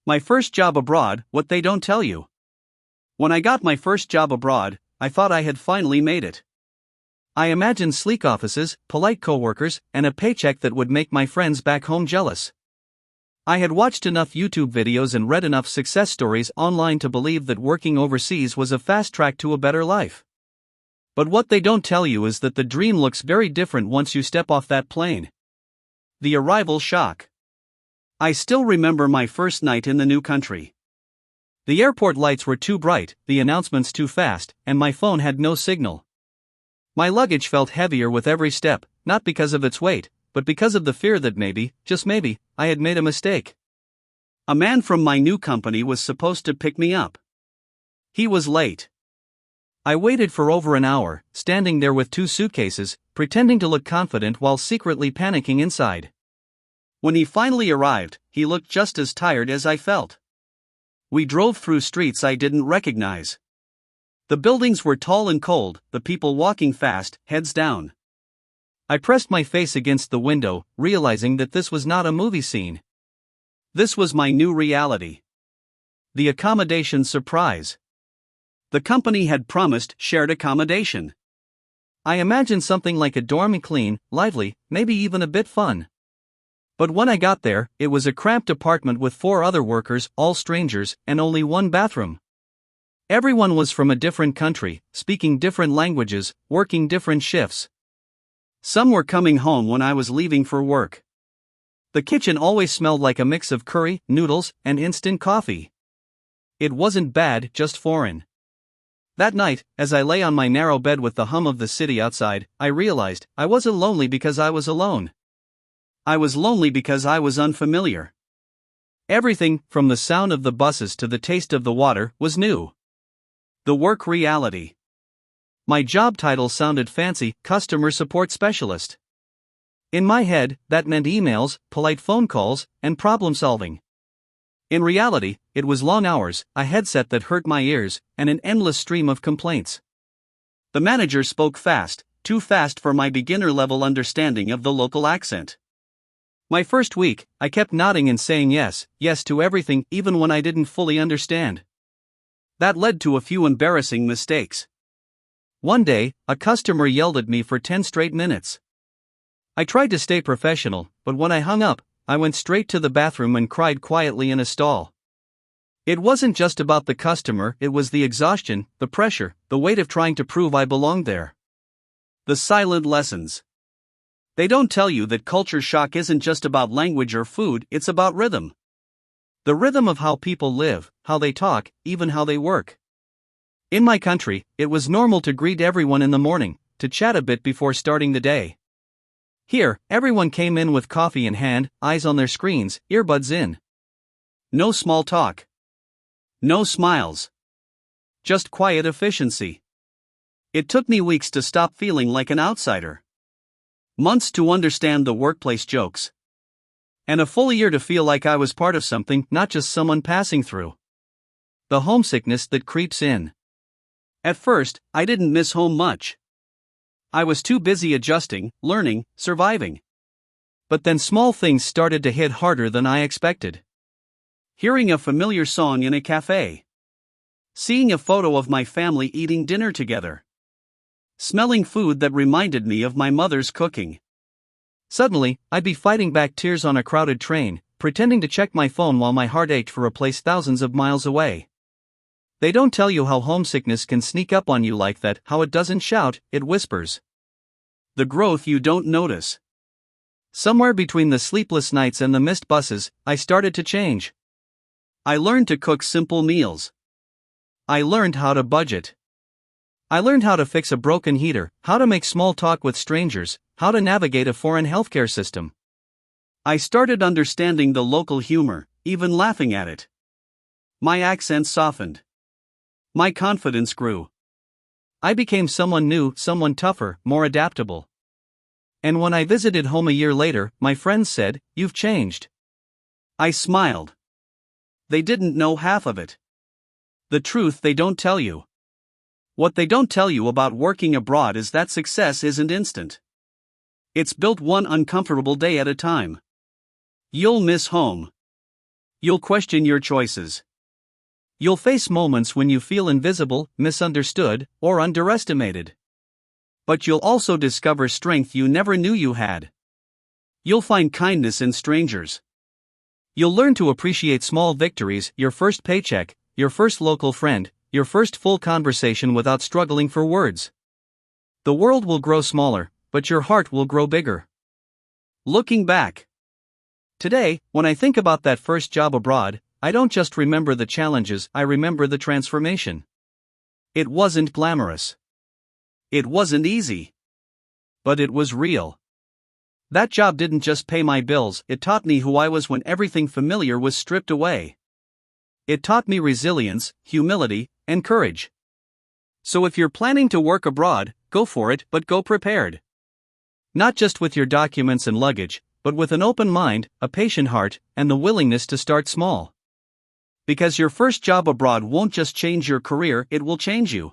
My first job abroad, what they don't tell you. When I got my first job abroad, I thought I had finally made it. I imagined sleek offices, polite coworkers, and a paycheck that would make my friends back home jealous. I had watched enough YouTube videos and read enough success stories online to believe that working overseas was a fast track to a better life. But what they don't tell you is that the dream looks very different once you step off that plane. The arrival shock. I still remember my first night in the new country. The airport lights were too bright, the announcements too fast, and my phone had no signal. My luggage felt heavier with every step, not because of its weight, but because of the fear that maybe, just maybe, I had made a mistake. A man from my new company was supposed to pick me up. He was late. I waited for over an hour, standing there with 2 suitcases, pretending to look confident while secretly panicking inside. When he finally arrived, he looked just as tired as I felt. We drove through streets I didn't recognize. The buildings were tall and cold, the people walking fast, heads down. I pressed my face against the window, realizing that this was not a movie scene. This was my new reality. The accommodation surprise. The company had promised shared accommodation. I imagined something like a dorm, clean, lively, maybe even a bit fun. But when I got there, it was a cramped apartment with 4 other workers, all strangers, and only 1 bathroom. Everyone was from a different country, speaking different languages, working different shifts. Some were coming home when I was leaving for work. The kitchen always smelled like a mix of curry, noodles, and instant coffee. It wasn't bad, just foreign. That night, as I lay on my narrow bed with the hum of the city outside, I realized I wasn't lonely because I was alone. I was lonely because I was unfamiliar. Everything, from the sound of the buses to the taste of the water, was new. The work reality. My job title sounded fancy, customer support specialist. In my head, that meant emails, polite phone calls, and problem solving. In reality, it was long hours, a headset that hurt my ears, and an endless stream of complaints. The manager spoke fast, too fast for my beginner-level understanding of the local accent. My first week, I kept nodding and saying yes to everything, even when I didn't fully understand. That led to a few embarrassing mistakes. One day, a customer yelled at me for 10 straight minutes. I tried to stay professional, but when I hung up, I went straight to the bathroom and cried quietly in a stall. It wasn't just about the customer, it was the exhaustion, the pressure, the weight of trying to prove I belonged there. The silent lessons. They don't tell you that culture shock isn't just about language or food, it's about rhythm. The rhythm of how people live, how they talk, even how they work. In my country, it was normal to greet everyone in the morning, to chat a bit before starting the day. Here, everyone came in with coffee in hand, eyes on their screens, earbuds in. No small talk. No smiles. Just quiet efficiency. It took me weeks to stop feeling like an outsider. Months to understand the workplace jokes. And a full year to feel like I was part of something, not just someone passing through. The homesickness that creeps in. At first, I didn't miss home much. I was too busy adjusting, learning, surviving. But then small things started to hit harder than I expected. Hearing a familiar song in a cafe. Seeing a photo of my family eating dinner together. Smelling food that reminded me of my mother's cooking. Suddenly, I'd be fighting back tears on a crowded train, pretending to check my phone while my heart ached for a place thousands of miles away. They don't tell you how homesickness can sneak up on you like that, how it doesn't shout, it whispers. The growth you don't notice. Somewhere between the sleepless nights and the missed buses, I started to change. I learned to cook simple meals. I learned how to budget. I learned how to fix a broken heater, how to make small talk with strangers, how to navigate a foreign healthcare system. I started understanding the local humor, even laughing at it. My accent softened. My confidence grew. I became someone new, someone tougher, more adaptable. And when I visited home a year later, my friends said, "You've changed." I smiled. They didn't know half of it. The truth they don't tell you. What they don't tell you about working abroad is that success isn't instant. It's built one uncomfortable day at a time. You'll miss home. You'll question your choices. You'll face moments when you feel invisible, misunderstood, or underestimated. But you'll also discover strength you never knew you had. You'll find kindness in strangers. You'll learn to appreciate small victories, your first paycheck, your first local friend, your first full conversation without struggling for words. The world will grow smaller, but your heart will grow bigger. Looking back. Today, when I think about that first job abroad, I don't just remember the challenges, I remember the transformation. It wasn't glamorous. It wasn't easy. But it was real. That job didn't just pay my bills, it taught me who I was when everything familiar was stripped away. It taught me resilience, humility, and courage. So if you're planning to work abroad, go for it, but go prepared. Not just with your documents and luggage, but with an open mind, a patient heart, and the willingness to start small. Because your first job abroad won't just change your career, it will change you.